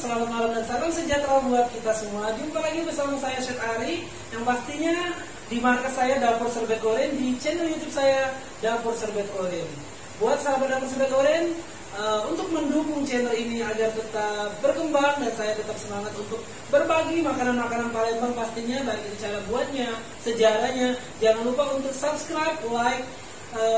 selamat malam dan salam sejahtera buat kita semua. Jumpa lagi bersama saya Chef Ari, yang pastinya di markas saya Dapur Serbet Oren, di channel YouTube saya Dapur Serbet Oren. Buat sahabat Dapur Serbet Oren, untuk mendukung channel ini agar tetap berkembang dan saya tetap semangat untuk berbagi makanan-makanan Palembang pastinya, baik itu cara buatnya, sejarahnya. Jangan lupa untuk subscribe, like,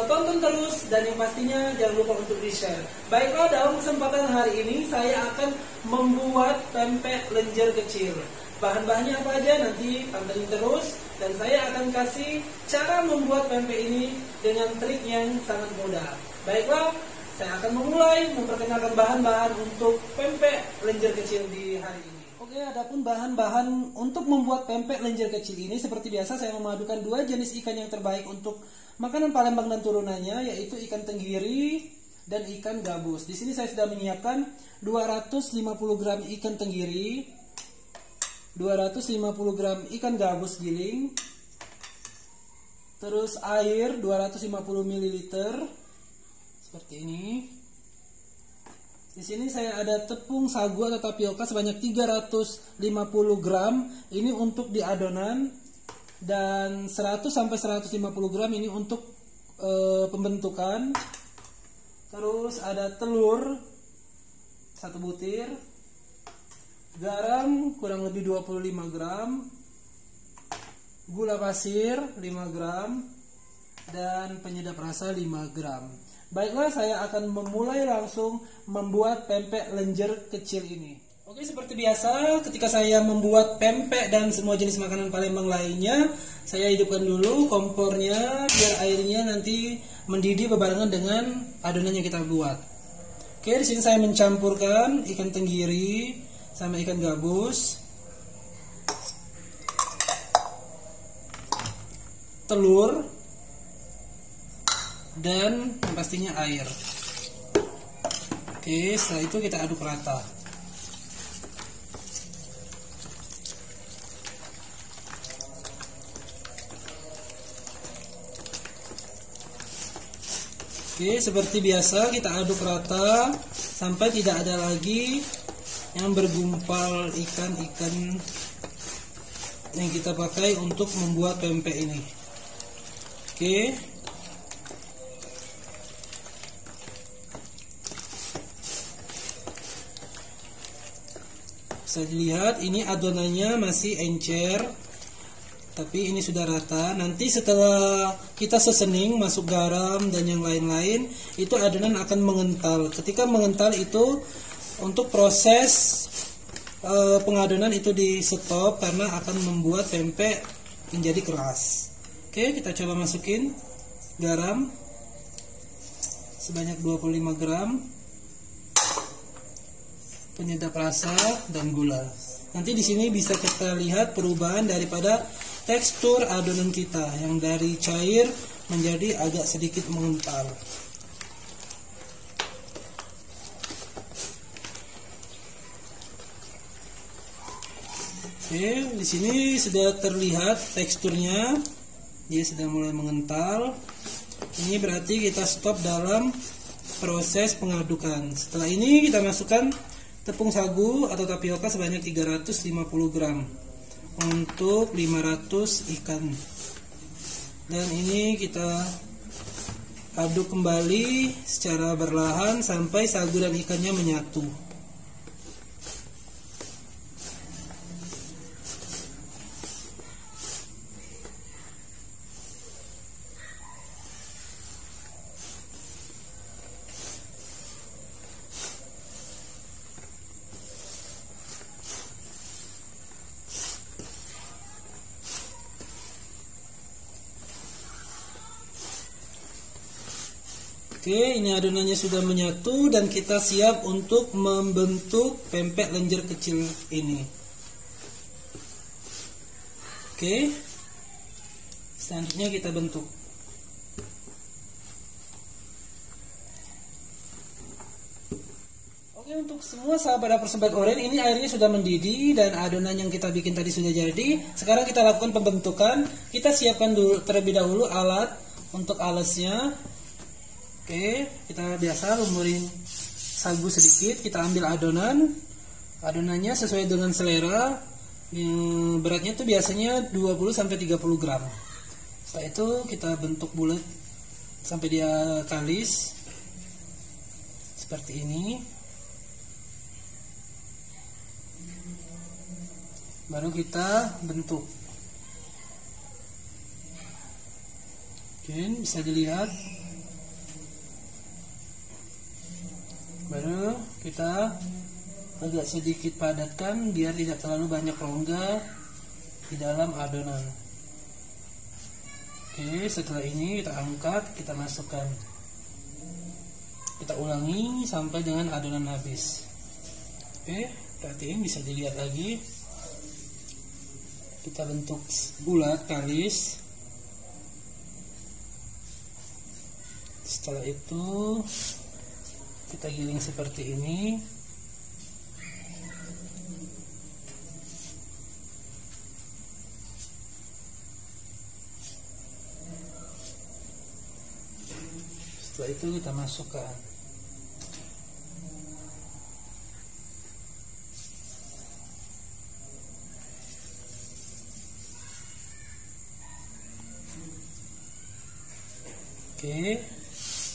tonton terus, dan yang pastinya jangan lupa untuk di-share. Baiklah, dalam kesempatan hari ini saya akan membuat pempek lenjer kecil. Bahan-bahannya apa aja nanti pantengin terus, dan saya akan kasih cara membuat pempek ini dengan trik yang sangat mudah. Baiklah, saya akan memulai memperkenalkan bahan-bahan untuk pempek lenjer kecil di hari ini. Oke, adapun bahan-bahan untuk membuat pempek lenjer kecil ini seperti biasa saya memadukan dua jenis ikan yang terbaik untuk makanan Palembang dan turunannya, yaitu ikan tenggiri dan ikan gabus. Di sini saya sudah menyiapkan 250 gram ikan tenggiri, 250 gram ikan gabus giling, terus air 250 ml seperti ini. Di sini saya ada tepung sagu atau tapioka sebanyak 350 gram. Ini untuk di adonan, dan 100 sampai 150 gram ini untuk pembentukan. Terus ada telur 1 butir, garam kurang lebih 25 gram, gula pasir 5 gram, dan penyedap rasa 5 gram. Baiklah, saya akan memulai langsung membuat pempek lenjer kecil ini. Oke, seperti biasa ketika saya membuat pempek dan semua jenis makanan Palembang lainnya, saya hidupkan dulu kompornya biar airnya nanti mendidih berbarengan dengan adonan yang kita buat. Oke, di sini saya mencampurkan ikan tenggiri sama ikan gabus, telur, dan pastinya air. Oke, setelah itu kita aduk rata. Oke, seperti biasa kita aduk rata sampai tidak ada lagi yang bergumpal ikan-ikan yang kita pakai untuk membuat pempek ini. Oke. Bisa dilihat ini adonannya masih encer, tapi ini sudah rata. Nanti setelah kita seasoning, masuk garam dan yang lain-lain, itu adonan akan mengental. Ketika mengental itu untuk proses pengadonan itu di stop karena akan membuat pempek menjadi keras. Oke, kita coba masukin garam sebanyak 25 gram, penyedap rasa, dan gula. Nanti di sini bisa kita lihat perubahan daripada tekstur adonan kita yang dari cair menjadi agak sedikit mengental. Oke, di sini sudah terlihat teksturnya, dia sudah mulai mengental. Ini berarti kita stop dalam proses pengadukan. Setelah ini kita masukkan tepung sagu atau tapioka sebanyak 350 gram untuk 500 ikan. Dan ini kita aduk kembali secara berlahan sampai sagu dan ikannya menyatu. Oke, ini adonannya sudah menyatu dan kita siap untuk membentuk pempek lenjer kecil ini. Oke, selanjutnya kita bentuk. Oke, untuk semua sahabat Dapur Serbet Oren, ini airnya sudah mendidih dan adonan yang kita bikin tadi sudah jadi. Sekarang kita lakukan pembentukan. Kita siapkan dulu terlebih dahulu alat untuk alasnya. Oke, kita biasa lumurin sagu sedikit, kita ambil adonan, Adonannya sesuai dengan selera. Beratnya tuh biasanya 20-30 gram. Setelah itu kita bentuk bulat sampai dia kalis seperti ini. Baru kita bentuk. Oke, bisa dilihat. Baru kita agak sedikit padatkan biar tidak terlalu banyak rongga di dalam adonan. Oke, setelah ini kita angkat, kita masukkan. Kita ulangi sampai dengan adonan habis. Oke, perhatiin, bisa dilihat lagi. Kita bentuk bulat kalis. Setelah itu kita giling seperti ini. Setelah itu kita masukkan. Oke,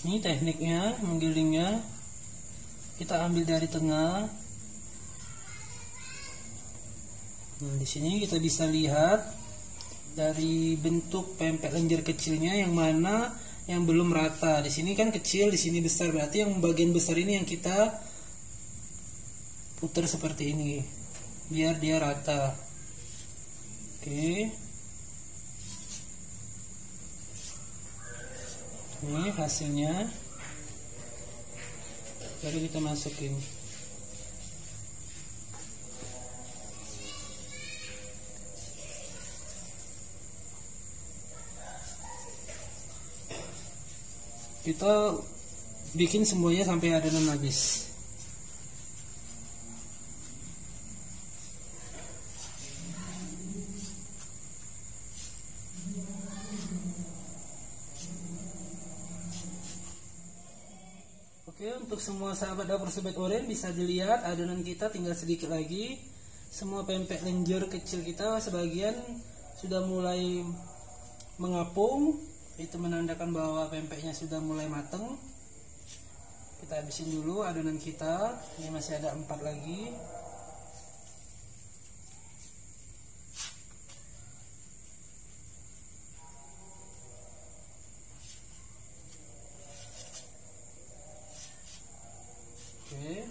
ini tekniknya menggilingnya. Kita ambil dari tengah. Nah, di sini kita bisa lihat dari bentuk pempek lenjer kecilnya yang mana yang belum rata. Di sini kan kecil, di sini besar. Berarti yang bagian besar ini yang kita putar seperti ini biar dia rata. Oke. Ini hasilnya. Baru kita masukin. Kita bikin semuanya sampai adonan habis. Oke, untuk semua sahabat dapur Sobat Oren bisa dilihat adonan kita tinggal sedikit lagi. Semua pempek lenjer kecil kita sebagian sudah mulai mengapung. Itu menandakan bahwa pempeknya sudah mulai mateng. Kita habisin dulu adonan kita. Ini masih ada 4 lagi. Oke.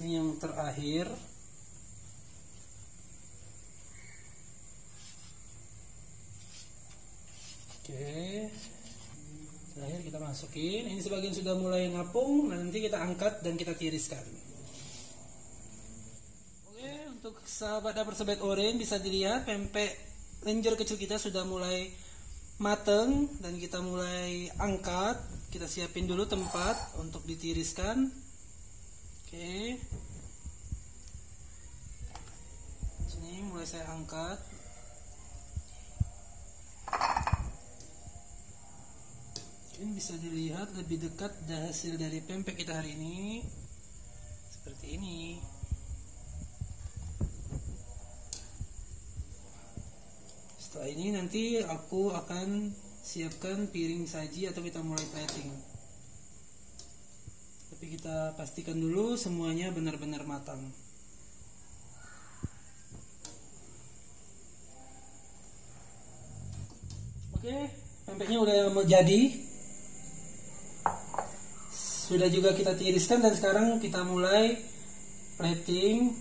Ini yang terakhir. Oke. Terakhir kita masukin. Ini sebagian sudah mulai ngapung. Nanti kita angkat dan kita tiriskan. Oke, untuk sahabat dapur Sobat Oren bisa dilihat pempek lenjer kecil kita sudah mulai mateng dan kita mulai angkat. Kita siapin dulu tempat untuk ditiriskan. Oke, sini mulai saya angkat. Ini bisa dilihat lebih dekat hasil dari pempek kita hari ini seperti ini. Setelah ini nanti aku akan siapkan piring saji atau kita mulai plating. Tapi kita pastikan dulu semuanya benar-benar matang. Oke, pempeknya udah mau jadi. Sudah juga kita tiriskan dan sekarang kita mulai plating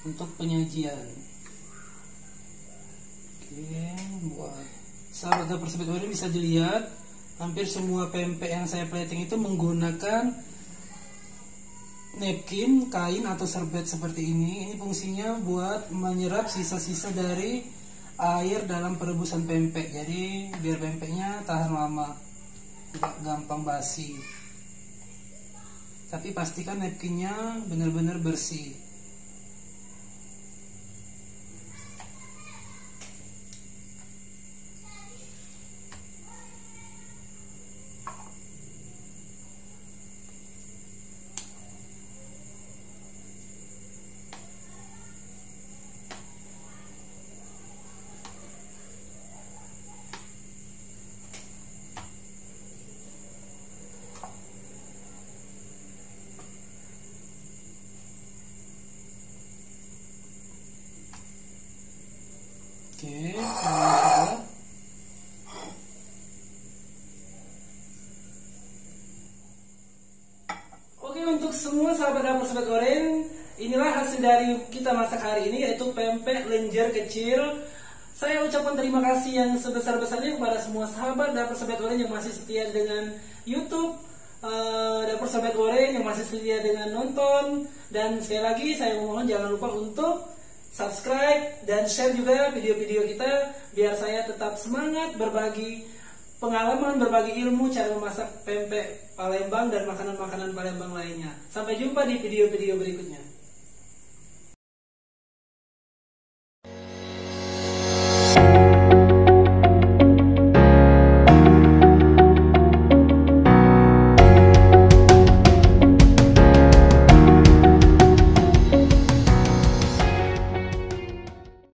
untuk penyajian. Oke, buat sahabat dapur Sobat Oren bisa dilihat hampir semua pempek yang saya plating itu menggunakan napkin, kain atau serbet seperti ini. Ini fungsinya buat menyerap sisa-sisa dari air dalam perebusan pempek. Jadi biar pempeknya tahan lama, tidak gampang basi. Tapi pastikan napkinnya benar-benar bersih. Oke, coba. Oke, untuk semua sahabat dapur sobat goreng, inilah hasil dari kita masak hari ini, yaitu pempek lenjer kecil. Saya ucapkan terima kasih yang sebesar-besarnya kepada semua sahabat dapur sobat goreng yang masih setia dengan YouTube dapur sobat goreng, yang masih setia dengan nonton. Dan sekali lagi saya mohon jangan lupa untuk subscribe dan share juga video-video kita, biar saya tetap semangat berbagi pengalaman, berbagi ilmu cara memasak pempek Palembang dan makanan-makanan Palembang lainnya. Sampai jumpa di video-video berikutnya.